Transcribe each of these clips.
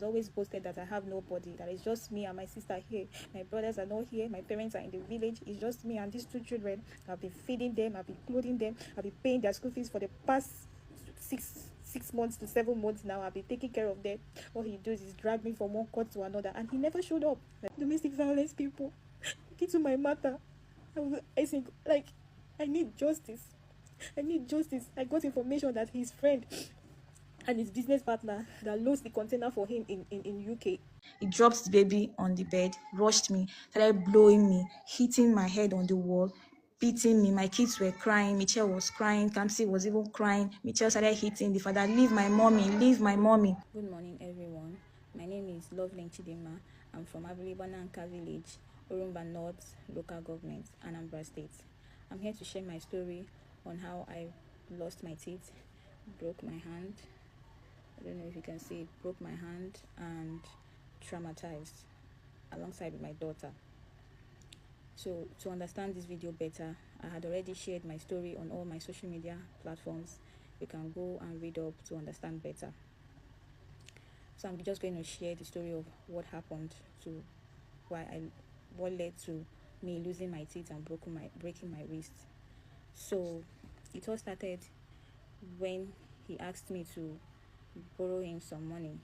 always boasted that I have nobody, that it's just me and my sister here. My brothers are not here. My parents are in the village. It's just me and these two children. I've been feeding them. I've been clothing them. I've been paying their school fees for the past 6 months to 7 months now. I've been taking care of them. All he does is drag me from one court to another, and he never showed up. Like, domestic violence people, get to my matter. I think, like, I need justice. I need justice. I got information that his friend and his business partner that loads the container for him in UK. He dropped the baby on the bed, rushed me, started blowing me, hitting my head on the wall, beating me. My kids were crying. Michelle was crying. Kamsi was even crying. Michelle started hitting the father. Leave my mommy. Leave my mommy. Good morning, everyone. My name is Loveling Chidima. I'm from Abilibananka village, Urumba North local government, Anambra State. I'm here to share my story on how I lost my teeth, broke my hand. I don't know if you can see it, broke my hand and traumatized alongside with my daughter. So to understand this video better, I had already shared my story on all my social media platforms. You can go and read up to understand better. So I'm just going to share the story of what happened, to what led to me losing my teeth and breaking my wrist. So it all started when he asked me to borrow him some money,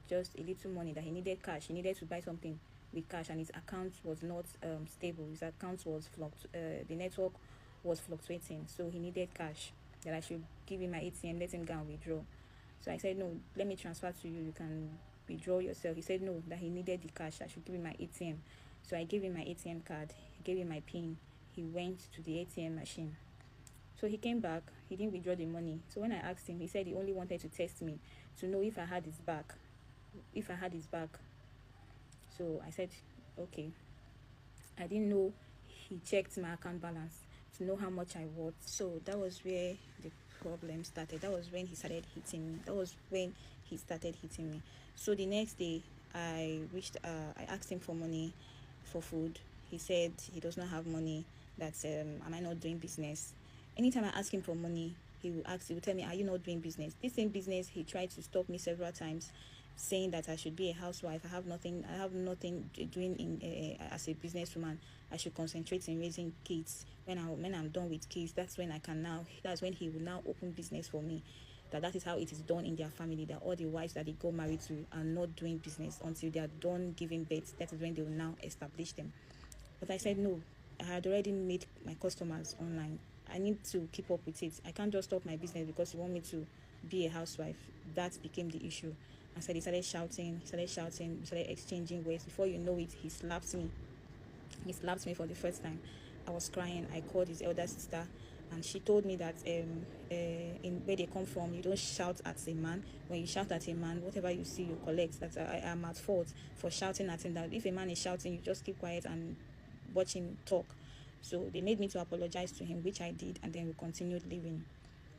just a little money that he needed cash. He needed to buy something with cash, and his account was not stable. His account was the network was fluctuating, so he needed cash, that I should give him my ATM, let him go and withdraw. So I said, no, let me transfer to you, you can withdraw yourself. He said no, that he needed the cash, I should give him my ATM. So I gave him my ATM card, he gave him my PIN. He went to the ATM machine. So he came back, he didn't withdraw the money. So when I asked him, he said he only wanted to test me to know if I had his back. So I said, okay. I didn't know he checked my account balance to know how much I worth. So that was where the problem started. That was when he started hitting me. So the next day, I asked him for money for food. He said he does not have money, that am I not doing business? Anytime I ask him for money, he will tell me, are you not doing business? This same business, he tried to stop me several times, saying that I should be a housewife. I have nothing doing as a businesswoman. I should concentrate in raising kids. When I'm done with kids, that's when he will now open business for me. That is how it is done in their family, that all the wives that they go married to are not doing business until they are done giving birth. That is when they will now establish them. But I said no. I had already made my customers online. I need to keep up with it. I can't just stop my business because you want me to be a housewife. That became the issue. I said he started shouting, we started exchanging words. Before you know it, he slapped me. He slapped me for the first time. I was crying. I called his elder sister, and she told me that in where they come from, you don't shout at a man. When you shout at a man, whatever you see, you collect. That I am at fault for shouting at him. That if a man is shouting, you just keep quiet and watch him talk. So they made me to apologize to him, which I did, and then we continued living.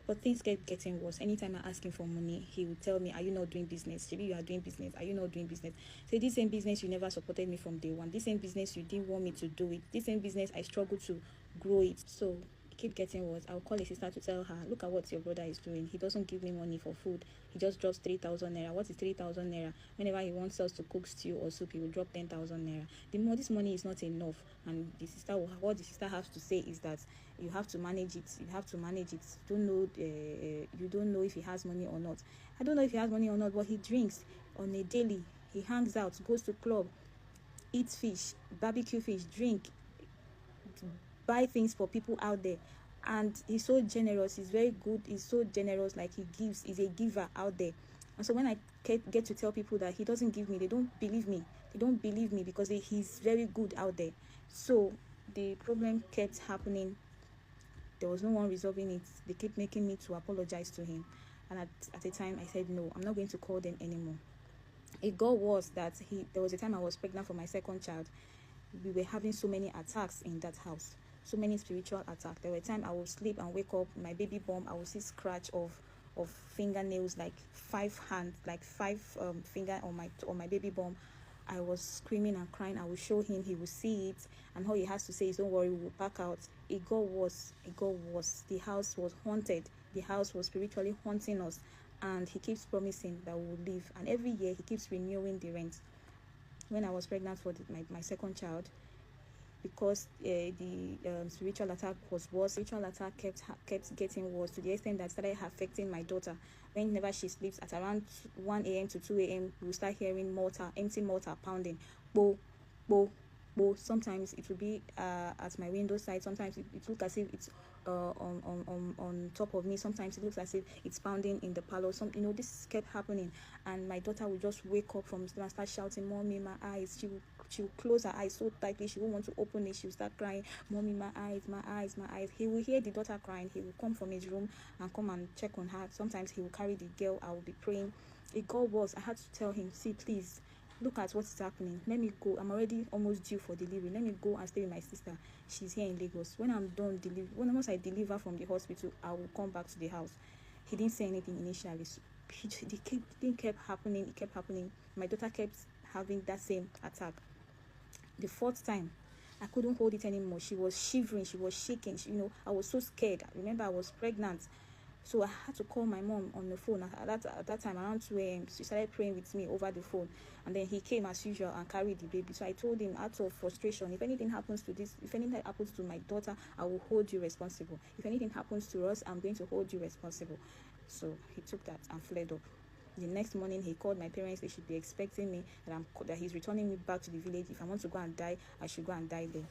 But things kept getting worse. Anytime I ask him for money, he would tell me, are you not doing business? Maybe you are doing business. Are you not doing business? Say, this same business, you never supported me from day one. This same business, you didn't want me to do it. This same business, I struggled to grow it. So it kept getting worse. I'll call his sister to tell her, look at what your brother is doing. He doesn't give me money for food. He just drops 3,000 naira. What is 3,000 naira? Whenever he wants us to cook stew or soup, he will drop 10,000 naira. This money is not enough. And what the sister has to say is that you have to manage it. You don't know if he has money or not. I don't know if he has money or not, but he drinks on a daily. He hangs out, goes to club, eats fish, barbecue fish, drink, buy things for people out there. And he's so generous. He's very good. He's so generous. Like, he gives. He's a giver out there. And so when I get to tell people that he doesn't give me, they don't believe me. Because he's very good out there. So the problem kept happening. There was no one resolving it. They kept making me to apologize to him. And at the time, I said, no, I'm not going to call them anymore. It got worse that there was a time I was pregnant for my second child. We were having so many attacks in that house. So many spiritual attacks. There were times I would sleep and wake up, my baby bump, I would see scratch of fingernails, like 5 hands, like 5 finger on my baby bump. I was screaming and crying. I would show him, he would see it, and all he has to say is, don't worry, we will pack out. It got worse. The house was haunted. The house was spiritually haunting us. and he keeps promising that we'll leave, and every year he keeps renewing the rent. When I was pregnant for my second child, because the spiritual attack was worse. Spiritual attack kept getting worse, to the extent that started affecting my daughter. Whenever she sleeps at around 1 a.m. to 2 a.m., we'll start hearing empty mortar pounding. Bo, bo, bo. Sometimes it will be at my window side. Sometimes it looks as if it's on top of me. Sometimes it looks as if it's pounding in the parlor. This kept happening, and my daughter would just wake up from and start shouting, "Mommy, my eyes!" She will close her eyes so tightly, she won't want to open it. She will start crying, "Mommy, my eyes, my eyes, my eyes." He will hear the daughter crying. He will come from his room and come and check on her. Sometimes he will carry the girl. I will be praying. It got worse. I had to tell him, "See, please, look at what is happening. Let me go. I'm already almost due for delivery. Let me go and stay with my sister. She's here in Lagos. When I'm done once I deliver from the hospital, I will come back to the house." He didn't say anything initially. So it kept happening. It kept happening. My daughter kept having that same attack. The fourth time, I couldn't hold it anymore. She was shivering. She was shaking. I was so scared. I remember I was pregnant. So I had to call my mom on the phone. At that time, around 2 a.m., she started praying with me over the phone. And then he came as usual and carried the baby. So I told him, out of frustration, if anything happens to my daughter, I will hold you responsible. If anything happens to us, I'm going to hold you responsible. So he took that and fled up. The next morning, he called my parents. They should be expecting me, that he's returning me back to the village. If I want to go and die, I should go and die there.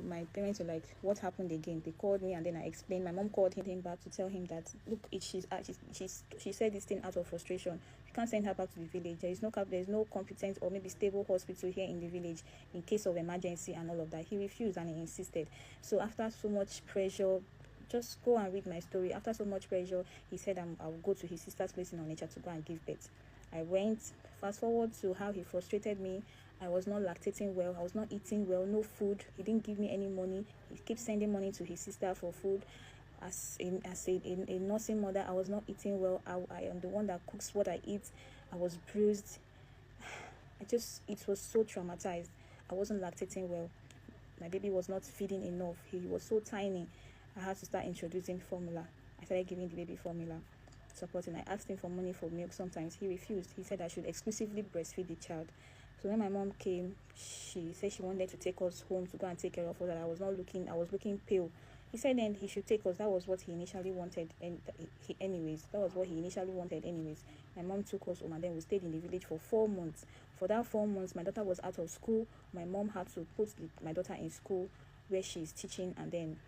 My parents were like, "What happened again?" They called me, and then I explained. My mom called him back to tell him that, "Look, she said this thing out of frustration. You can't send her back to the village. There is no competent or maybe stable hospital here in the village in case of emergency and all of that." He refused and he insisted. So after so much pressure, just go and read my story. After so much pressure, he said I will go to his sister's place in Onitsha to go and give birth. I went. Fast forward to how he frustrated me. I was not lactating well. I was not eating well. No food. He didn't give me any money. He keeps sending money to his sister for food. As a nursing mother, I was not eating well. I am the one that cooks what I eat. I was bruised. It was so traumatized. I wasn't lactating well. My baby was not feeding enough. He was so tiny. I had to start introducing formula. I started giving the baby formula, supporting. I asked him for money for milk. Sometimes he refused. He said I should exclusively breastfeed the child. So when my mom came, she said she wanted to take us home to go and take care of us, that I was looking pale. He said then he should take us. That was what he initially wanted, and that was what he initially wanted anyways. My mom took us home, and then we stayed in the village for 4 months. For that 4 months, my daughter was out of school. My mom had to put my daughter in school where she's teaching, and then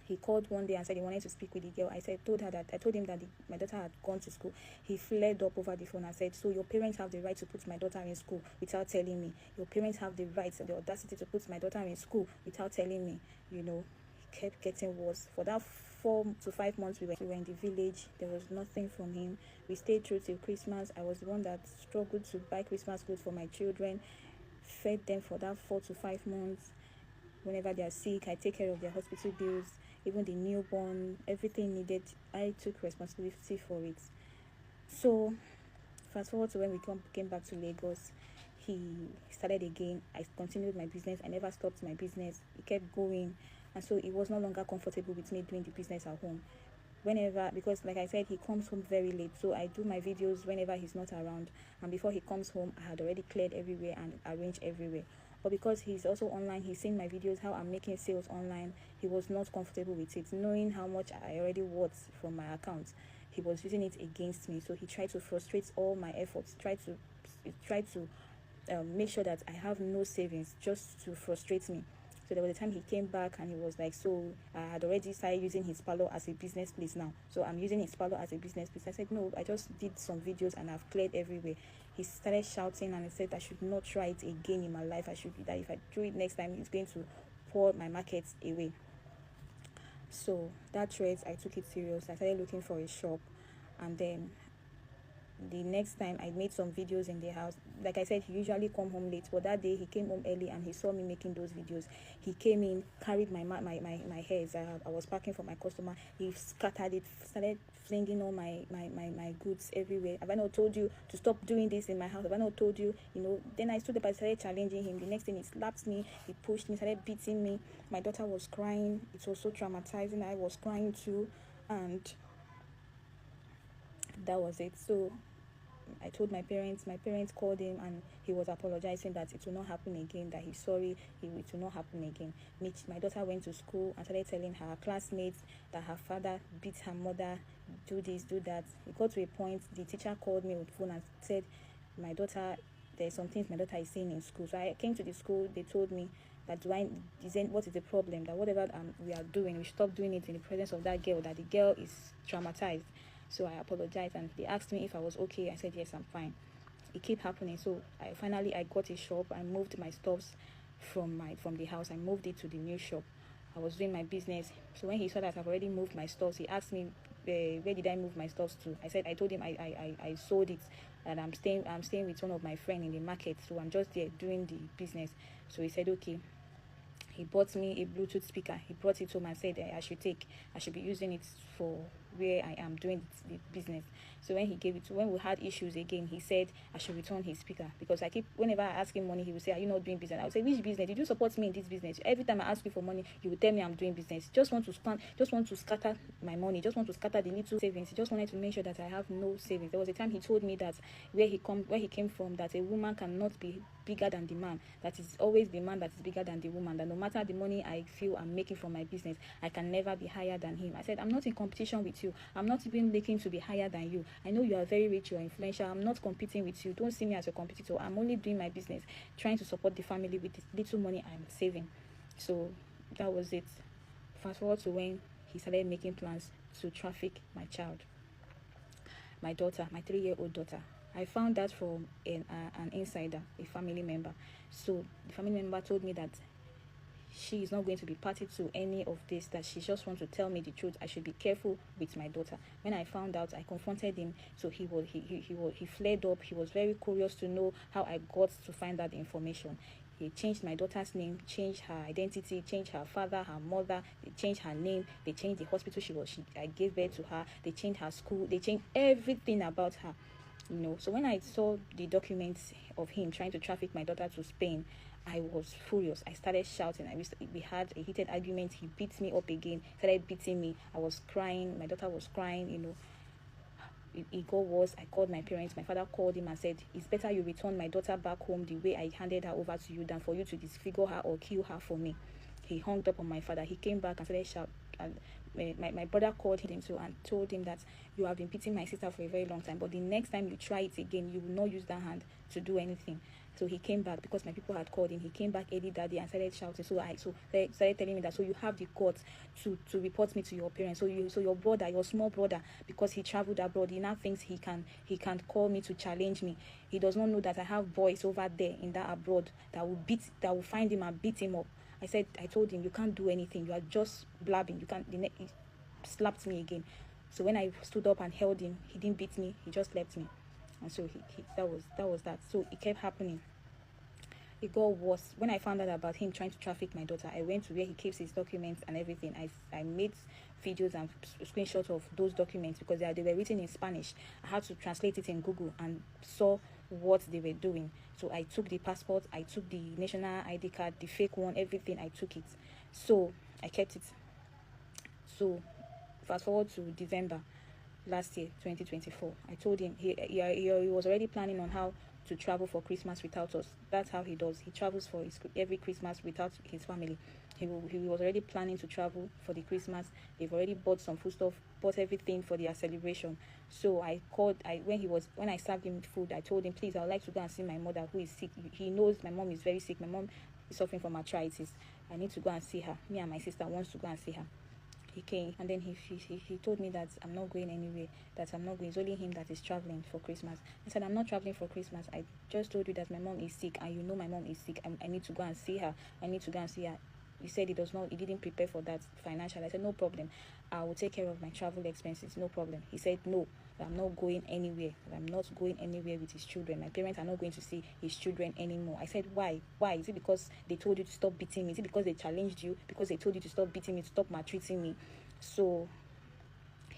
he called one day and said he wanted to speak with the girl. I told him that my daughter had gone to school. He flared up over the phone and said, "So your parents have the right to put my daughter in school without telling me? Your parents have the right and the audacity to put my daughter in school without telling me?" It kept getting worse. For that 4 to 5 months we were in the village, there was nothing from him. We stayed through till Christmas. I was the one that struggled to buy Christmas clothes for my children, fed them for that 4 to 5 months. Whenever they are sick, I take care of their hospital bills. Even the newborn, everything needed, I took responsibility for it. So fast forward to when we came back to Lagos, he started again. I continued my business. I never stopped my business. It kept going, and so it was no longer comfortable with me doing the business at home. Because like I said, he comes home very late, so I do my videos whenever he's not around, and before he comes home, I had already cleared everywhere and arranged everywhere. But because he's also online, he's seen my videos, how I'm making sales online. He was not comfortable with it, knowing how much I already worth from my account. He was using it against me, so he tried to frustrate all my efforts. Tried to make sure that I have no savings, just to frustrate me. So there was a time he came back and he was like, "So I had already started using his parlor as a business place now. So I'm using his parlor as a business place." I said, "No, I just did some videos and I've cleared everywhere." He started shouting and he said I should not try it again in my life. That if I do it next time, it's going to pour my market away. So that threat, I took it serious. I started looking for a shop, and then the next time I made some videos in the house. Like I said, he usually come home late, but that day he came home early and he saw me making those videos. He came in, carried my hairs. I was packing for my customer. He scattered it, started flinging all my goods everywhere. Have I not told you to stop doing this in my house? Have I not told you? Then I stood up and started challenging him. The next thing, he slapped me, he pushed me, started beating me. My daughter was crying. It was so traumatizing. I was crying too. And That was it. So I told my parents. My parents called him, and he was apologizing that it will not happen again, that he's sorry, it will not happen again. My daughter went to school and started telling her classmates that her father beat her mother, do this, do that. It got to a point, the teacher called me on the phone and said, my daughter, there's some things my daughter is saying in school. So I came to the school, they told me that what is the problem, that whatever we are doing, we stop doing it in the presence of that girl, that the girl is traumatized. So I apologized, and they asked me if I was okay. I said yes, I'm fine. It kept happening. So I got a shop. I moved my stuffs from the house. I moved it to the new shop. I was doing my business. So when he saw that I've already moved my stuffs, he asked me, where did I move my stuffs to? I told him I sold it, and I'm staying with one of my friends in the market. So I'm just there doing the business. So he said okay. He bought me a Bluetooth speaker. He brought it home and said I should be using it for where I am doing the business. So when when we had issues again, he said I should return his speaker, because whenever I ask him money, he would say, are you not doing business? I would say, which business? Did you support me in this business? Every time I ask you for money, you will tell me I'm doing business. Just want to scatter my money, just want to scatter the little savings. He just wanted to make sure that I have no savings. There was a time he told me that where he came from, that a woman cannot be bigger than the man, that is always the man that is bigger than the woman, that no matter the money I feel I'm making from my business, I can never be higher than him. I said, I'm not in competition with you. I'm not even looking to be higher than you. I know you are very rich, you are influential. I'm not competing with you. Don't see me as a competitor. I'm only doing my business, trying to support the family with the little money I'm saving. So that was it. Fast forward to when he started making plans to traffic my child, my daughter, my 3-year-old daughter. I found that from an insider, a family member. So the family member told me that she is not going to be party to any of this, that she just wants to tell me the truth. I should be careful with my daughter. When I found out, I confronted him. So he flared up. He was very curious to know how I got to find out the information. He changed my daughter's name, changed her identity, changed her father, her mother. They changed her name. They changed the hospital I gave birth to her. They changed her school. They changed everything about her. So when I saw the documents of him trying to traffic my daughter to Spain, I was furious. I started shouting. We had a heated argument. He beat me up again, started beating me. I was crying. My daughter was crying. It got worse. I called my parents. My father called him and said, it's better you return my daughter back home the way I handed her over to you than for you to disfigure her or kill her for me. He hung up on my father. He came back and started shouting. And my brother called him too and told him that you have been beating my sister for a very long time, but the next time you try it again, you will not use that hand to do anything. So he came back, because my people had called him. He came back early that day and started shouting. So they started telling me that, so you have the court to report me to your parents. So your brother, your small brother, because he traveled abroad, he now thinks he can call me to challenge me. He does not know that I have boys over there in that abroad that will find him and beat him up. I told him, you can't do anything. You are just blabbing. He slapped me again. So when I stood up and held him, he didn't beat me. He just left me. And so that was that. So it kept happening. It got worse. When I found out about him trying to traffic my daughter, I went to where he keeps his documents and everything. I made videos and screenshots of those documents, because they were written in Spanish. I had to translate it in Google and saw what they were doing. So I took the passport, I took the national ID card, the fake one, everything. I took it. So I kept it. So fast forward to December last year, 2024. I told him he was already planning on how to travel for Christmas without us. That's how he does. He travels for every Christmas without his family. He was already planning to travel for the Christmas. They've already bought some food stuff, bought everything for their celebration. So I called. When I served him food, I told him, please, I would like to go and see my mother who is sick. He knows my mom is very sick. My mom is suffering from arthritis. I need to go and see her. Me and my sister wants to go and see her. He came, and then he told me that I'm not going anywhere, that I'm not going. It's only him that is traveling for Christmas. I said, I'm not traveling for Christmas. I just told you that my mom is sick, and you know my mom is sick. I need to go and see her. He said he didn't prepare for that financially. I said, no problem. I will take care of my travel expenses. No problem. He said, no, I'm not going anywhere. I'm not going anywhere with his children. My parents are not going to see his children anymore. I said, why? Why? Is it because they told you to stop beating me? Is it because they challenged you? Because they told you to stop beating me, to stop maltreating me? So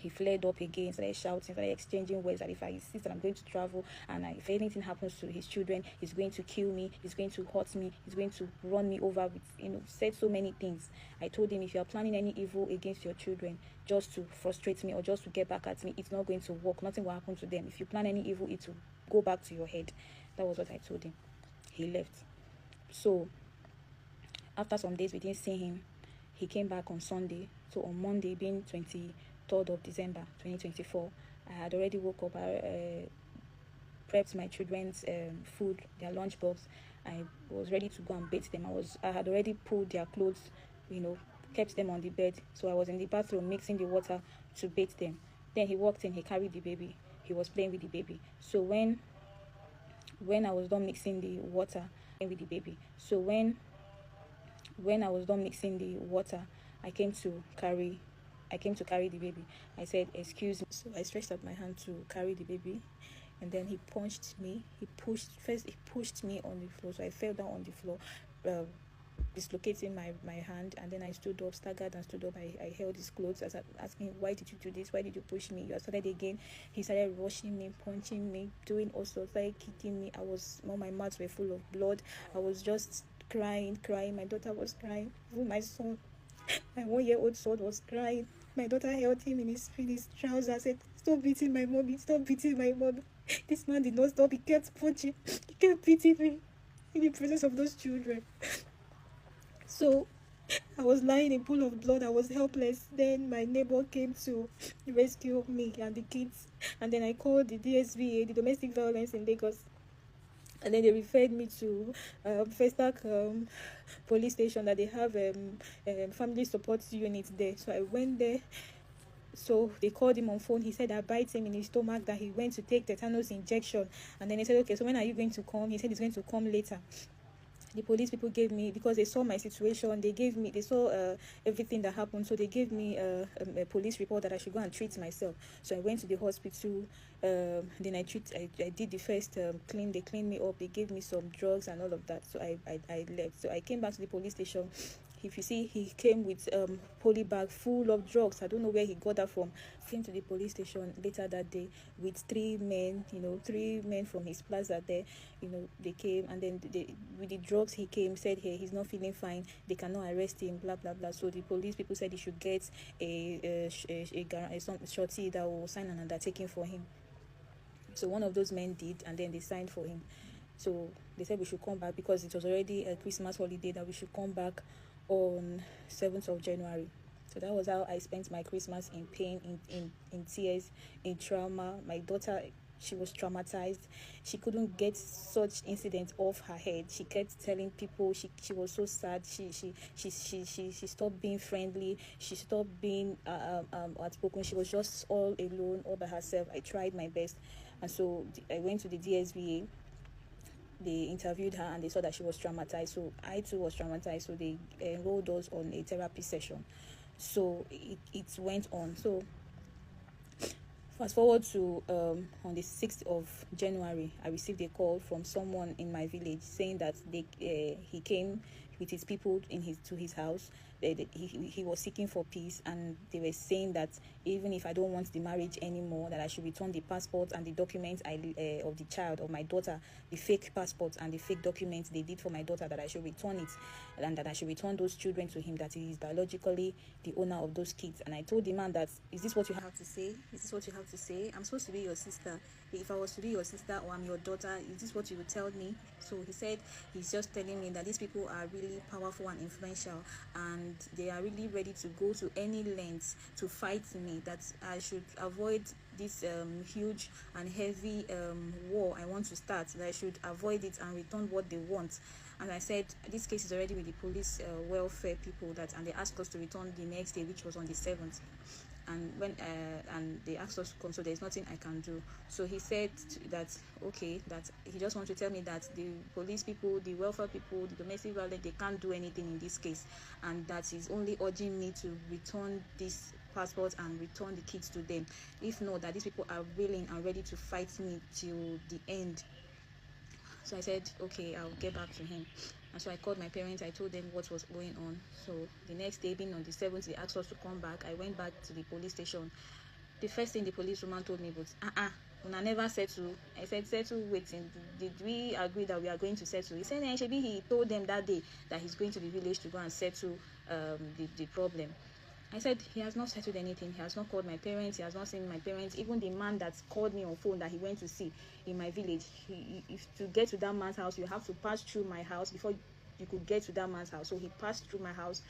he flared up again, started shouting, started exchanging words that if I insist that I'm going to travel and if anything happens to his children, he's going to kill me, he's going to hurt me, he's going to run me over with, said so many things. I told him, if you are planning any evil against your children just to frustrate me or just to get back at me, it's not going to work. Nothing will happen to them. If you plan any evil, it will go back to your head. That was what I told him. He left. So after some days we didn't see him, he came back on Sunday. So on Monday, being 23rd of December 2024, I had already woke up. I prepped my children's food, their lunchbox. I was ready to go and bathe them. I had already pulled their clothes, kept them on the bed. So I was in the bathroom mixing the water to bathe them. Then he walked in, he carried the baby. He was playing with the baby. So when I was done mixing the water with the baby, so when I was done mixing the water, I came to carry the baby. I said, "Excuse me." So I stretched out my hand to carry the baby, and then he punched me. He pushed me on the floor, so I fell down on the floor, dislocating my hand. And then I stood up, staggered and stood up. I held his clothes, asking, "Why did you do this? Why did you push me?" You started again. He started rushing me, punching me, doing all sorts, like kicking me. All my mouths were full of blood. I was just crying. My daughter was crying. Even my son, my 1-year-old son, was crying. My daughter held him in his trousers, said, "Stop beating my mommy, stop beating my mommy." This man did not stop. He kept punching, he kept beating me in the presence of those children. So I was lying in a pool of blood. I was helpless. Then my neighbor came to rescue me and the kids. And then I called the DSVA, the Domestic Violence in Lagos. And then they referred me to Festac police station, that they have family support unit there. So I went there. So they called him on phone. He said I bite him in his stomach, that he went to take tetanus injection. And then they said, "Okay, so when are you going to come?" He said he's going to come later. The police people gave me, because they saw my situation, they saw everything that happened, so they gave me a police report that I should go and treat myself. So I went to the hospital. Then I did the first clean. They cleaned me up. They gave me some drugs and all of that. So I left. So I came back to the police station. If you see, he came with poly bag full of drugs. I don't know where he got that from. Came to the police station later that day with 3 men, 3 men from his plaza there. They came, and then with the drugs he came, said, "Hey, he's not feeling fine. They cannot arrest him, blah, blah, blah." So the police people said he should get some shorty that will sign an undertaking for him. So one of those men did, and then they signed for him. So they said we should come back, because it was already a Christmas holiday, that we should come back on 7th of January. So that was how I spent my Christmas, in pain, in tears, in trauma. My daughter, she was traumatized. She couldn't get such incidents off her head. She kept telling people she was so sad. She stopped being friendly. She stopped being outspoken. She was just all alone, all by herself. I tried my best, and so I went to the DSVA. They interviewed her and they saw that she was traumatized. So I too was traumatized. So they enrolled us on a therapy session. So it went on. So fast forward to on the 6th of January, I received a call from someone in my village saying that he came with his people to his house. He was seeking for peace, and they were saying that even if I don't want the marriage anymore, that I should return the passport and the documents of the child, of my daughter, the fake passport and the fake documents they did for my daughter, that I should return it, and that I should return those children to him, that he is biologically the owner of those kids. And I told the man that, "Is this what you have to say? Is this what you have to say? I'm supposed to be your sister. If I was to be your sister, or I'm your daughter, is this what you would tell me?" So he said he's just telling me that these people are really powerful and influential, and they are really ready to go to any lengths to fight me, that I should avoid this huge and heavy war I want to start, that I should avoid it and return what they want. And I said, this case is already with the police welfare people, and they asked us to return the next day, which was on the 7th. And when and they asked us to come, so there's nothing I can do. So he said that okay, that he just wants to tell me that the police people, the welfare people, the domestic violence, they can't do anything in this case, and that he's only urging me to return this passport and return the kids to them. If not, that these people are willing and ready to fight me till the end. So I said, okay, I'll get back to him. And so I called my parents. I told them what was going on. So the next day, being on the 7th, they asked us to come back. I went back to the police station. The first thing the policewoman told me was, una never settle. I said, settle waiting. Did we agree that we are going to settle? He said, maybe he told them that day that he's going to the village to go and settle the problem. I said, he has not settled anything. He has not called my parents. He has not seen my parents. Even the man that called me on phone that he went to see in my village, if to get to that man's house, you have to pass through my house before you could get to that man's house. So he passed through my house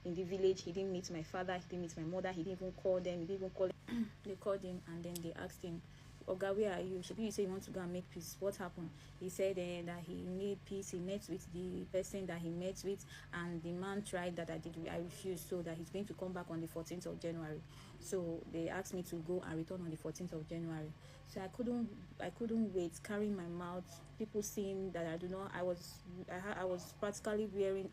in the village. He didn't meet my father. He didn't meet my mother. He didn't even call them. He didn't even call them. They called him and then they asked him, Oga, where are you? Shebi, you say you want to go and make peace. What happened? He said that he made peace. He met with the person that he met with, and the man tried that I refused, so that he's going to come back on the 14th of January. So they asked me to go and return on the 14th of January. So I couldn't wait, carrying my mouth. People seeing that I do not. I was practically wearing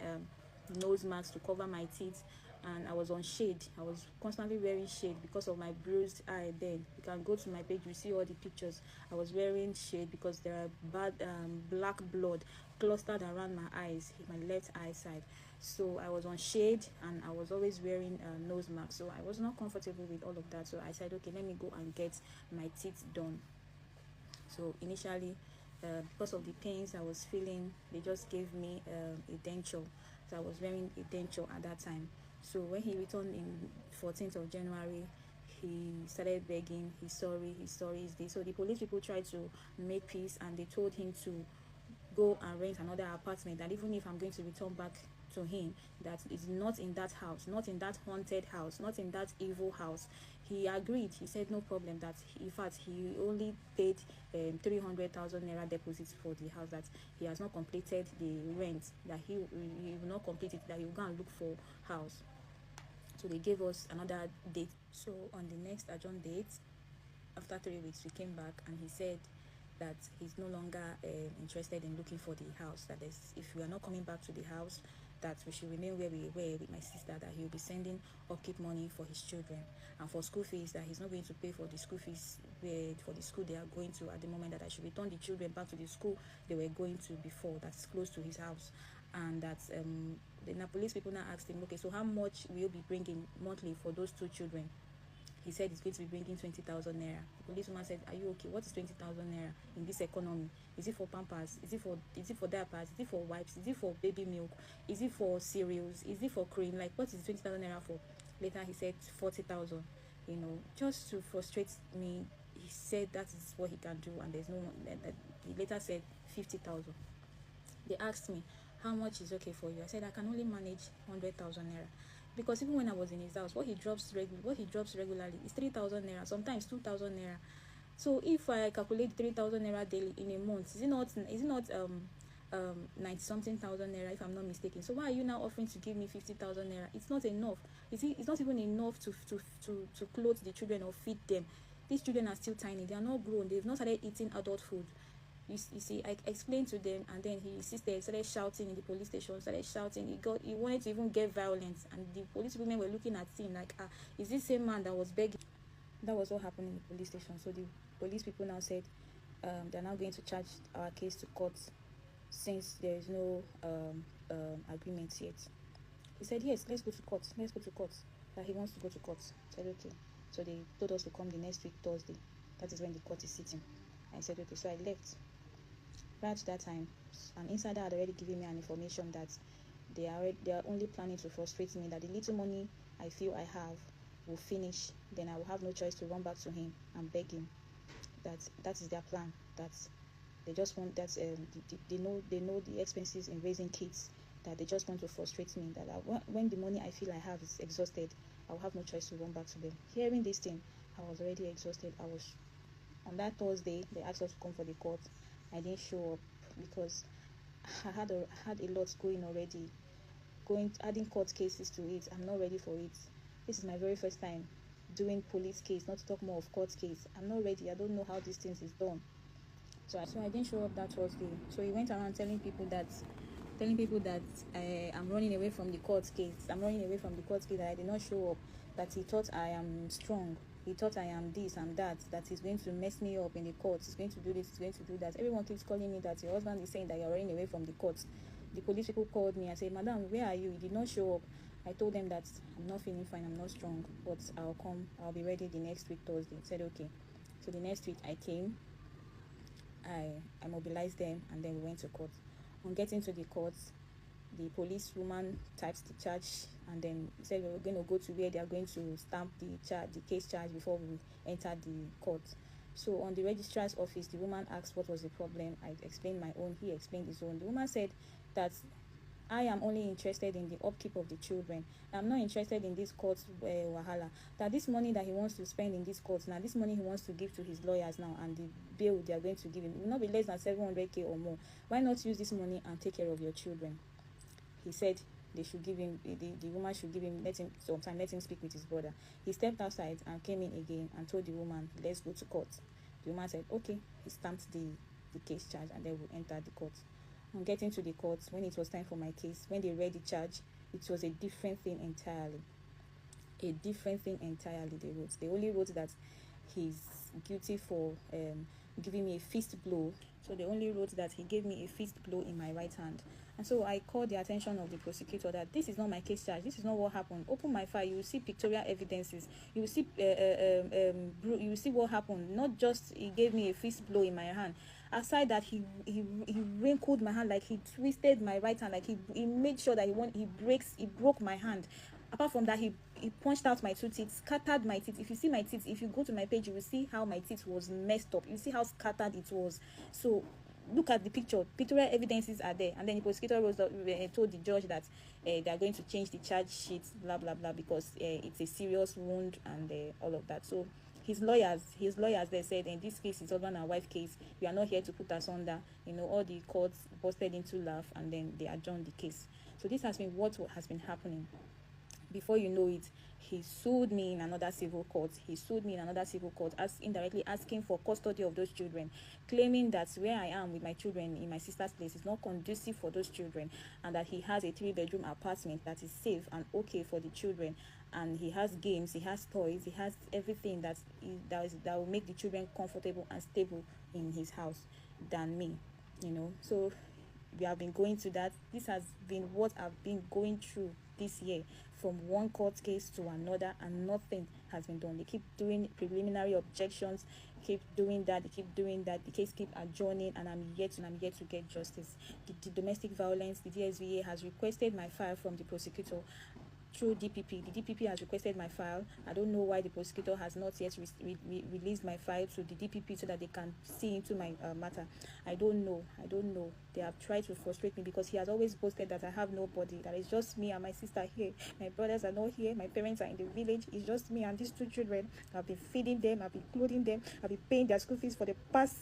nose masks to cover my teeth, and I was on shade. I was constantly wearing shade because of my bruised eye. Then you can go to my page, you see all the pictures. I was wearing shade because there are bad black blood clustered around my eyes, my left eye side. So I was on shade and I was always wearing nose mask. So I was not comfortable with all of that. So I said, okay, let me go and get my teeth done. So initially, because of the pains I was feeling, they just gave me a denture. So I was wearing a denture at that time. So when he returned in 14th of January, he started begging, he's sorry, is this. So the police people tried to make peace, and they told him to go and rent another apartment, and even if I'm going to return back to him, that is not in that house, not in that haunted house, not in that evil house. He agreed. He said no problem. That in fact he only paid 300,000 naira deposit for the house, that he has not completed the rent, that he will not complete it, that he will go and look for house. So they gave us another date. So on the next adjourned date, after 3 weeks, we came back and he said that he's no longer interested in looking for the house. That if we are not coming back to the house, that we should remain where we were with my sister, that he will be sending upkeep money for his children and for school fees, that he's not going to pay for the school fees for the school they are going to at the moment, that I should return the children back to the school they were going to before, that's close to his house. And that the police people now asked him, okay, so how much will you be bringing monthly for those two children? He said he's going to be bringing 20,000 naira. The policewoman said, are you okay? What is 20,000 naira in this economy? Is it for pampers? Is it for diapers? Is it for wipes? Is it for baby milk? Is it for cereals? Is it for cream? Like, what is 20,000 naira for? Later he said 40,000. Just to frustrate me, he said that is what he can do, and there's no one. He later said 50,000. They asked me, how much is okay for you? I said, I can only manage 100,000 naira. Because even when I was in his house, what he drops regularly is 3,000 naira, sometimes 2,000 naira. So if I calculate 3,000 naira daily in a month, is it not 90 something thousand naira, if I'm not mistaken? So why are you now offering to give me 50,000 naira? It's not enough. It's not even enough to clothe the children or feed them. These children are still tiny. They are not grown. They've not started eating adult food. You see, I explained to them, and then he insisted, started shouting in the police station, started shouting. He wanted to even get violent, and the police women were looking at him like, is this same man that was begging? That was what happened in the police station. So the police people now said they're now going to charge our case to court, since there is no agreement yet. He said, yes, let's go to court. That he wants to go to court. I said, okay. So they told us to come the next week, Thursday. That is when the court is sitting. I said, okay. So I left. Prior to that time, an insider had already given me an information that they are only planning to frustrate me, that the little money I feel I have will finish, then I will have no choice to run back to him and beg him. That is their plan. That they just want that they know the expenses in raising kids, that they just want to frustrate me, that when the money I feel I have is exhausted, I will have no choice to run back to them. Hearing this thing, I was already exhausted. On that Thursday, they asked us to come for the court. I didn't show up because I had a lot going already. Adding court cases to it, I'm not ready for it. This is my very first time doing police case, not to talk more of court case. I'm not ready. I don't know how these things is done. So I didn't show up that Thursday. So he went around telling people that I'm running away from the court case. That I did not show up. That he thought I am strong. He thought I am this and that he's going to mess me up in the court. He's going to do this, he's going to do that. Everyone keeps calling me that your husband is saying that you're running away from the court. The police people called me and said, Madam, where are you? You did not show up. I told them that I'm not feeling fine, I'm not strong, but I'll be ready the next week, Thursday. He said, okay. So the next week I came, I mobilized them, and then we went to court. On getting to the court, the police woman types the charge, and then said we were going to go to where they are going to stamp the case charge before we enter the court. So on the registrar's office, the woman asked what was the problem. I explained my own, he explained his own. The woman said that I am only interested in the upkeep of the children. I'm not interested in this court wahala. That this money that he wants to spend in this court now, this money he wants to give to his lawyers now, and the bail they are going to give him will not be less than 700k or more. Why not use this money and take care of your children? He said they should give him, the woman should give him, let him speak with his brother. He stepped outside and came in again and told the woman, let's go to court. The woman said, okay. He stamped the case charge, and then we entered the court. On getting to the court, when it was time for my case, when they read the charge, it was a different thing entirely. A different thing entirely they wrote. They only wrote that he's guilty for giving me a fist blow. So they only wrote that he gave me a fist blow in my right hand. And so I called the attention of the prosecutor that this is not my case charge. This is not what happened. Open my file. You will see pictorial evidences. You will see you will see what happened. Not just he gave me a fist blow in my hand. Aside that, he wrinkled my hand, like he twisted my right hand, like he made sure that he broke my hand. Apart from that, he punched out my 2 teeth, scattered my teeth. If you see my teeth, if you go to my page, you will see how my teeth was messed up. You see how scattered it was. So look at the picture. Pictorial evidences are there. And then the prosecutor told the judge that they are going to change the charge sheet, blah blah blah, because it's a serious wound and all of that. So his lawyers, they said, in this case, it's husband and wife case, we are not here to put us under. All the courts busted into laugh, and then they adjourned the case. So this has been what has been happening. Before you know it, he sued me in another civil court. Indirectly asking for custody of those children, claiming that where I am with my children in my sister's place is not conducive for those children, and that he has a 3-bedroom apartment that is safe and okay for the children, and he has games, he has toys, he has everything that will make the children comfortable and stable in his house than me. So we have been going to that. This has been what I've been going through this year, from one court case to another, and nothing has been done. They keep doing preliminary objections, keep doing that, the case keep adjourning, and I'm yet to get justice. The domestic violence, the DSVA has requested my file from the prosecutor through DPP. The DPP has requested my file. I don't know why the prosecutor has not yet released my file to the DPP so that they can see into my matter. I don't know. They have tried to frustrate me, because he has always boasted that I have nobody, that it's just me and my sister here. My brothers are not here. My parents are in the village. It's just me and these 2 children. I've been feeding them. I've been clothing them. I've been paying their school fees for the past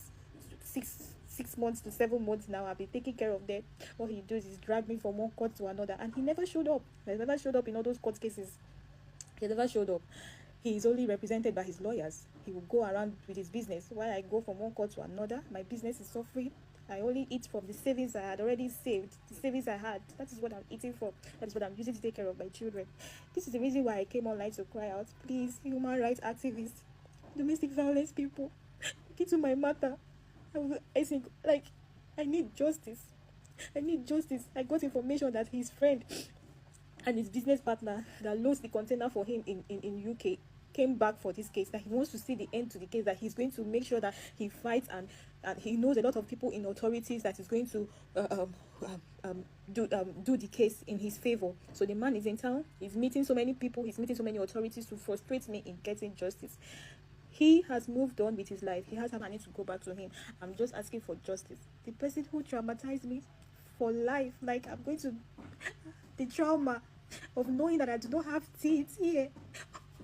6 months to 7 months now. I've been taking care of them. What he does is drag me from one court to another, and he never showed up. He never showed up in all those court cases. He never showed up. He is only represented by his lawyers. He will go around with his business while I go from one court to another. My business is suffering. I only eat from the savings I had already saved. The savings I had, that is what I'm eating from. That is what I'm using to take care of my children. This is the reason why I came online to cry out. Please, human rights activists, domestic violence people, look into my matter. I think, I need justice. I got information that his friend and his business partner that loads the container for him in UK came back for this case, that he wants to see the end to the case, that he's going to make sure that he fights, and he knows a lot of people in authorities that is going to do the case in his favor. So the man is in town. He's meeting so many people. He's meeting so many authorities to frustrate me in getting justice. He has moved on with his life. He has money to go back to him. I'm just asking for justice. The person who traumatized me for life, I'm going to... The trauma of knowing that I do not have teeth here,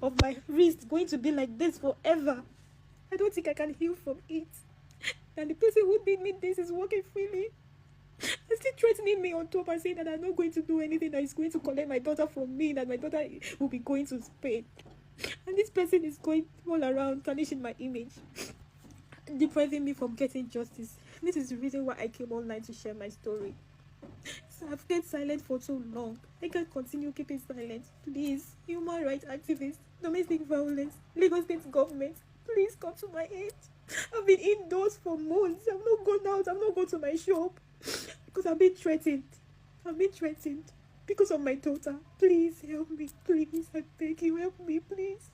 of my wrist going to be like this forever. I don't think I can heal from it. And the person who did me this is working freely. They're still threatening me on top and saying that I'm not going to do anything, that is going to collect my daughter from me, that my daughter will be going to Spain. And this person is going all around tarnishing my image, depriving me from getting justice. This is the reason why I came online to share my story. So I've kept silent for so long. I can't continue keeping silent. Please, human rights activists, domestic violence, Lagos State government, please come to my aid. I've been indoors for months. I've not gone out. I've not gone to my shop because I've been threatened. because of my daughter. Please help me, please. I beg you, help me, please.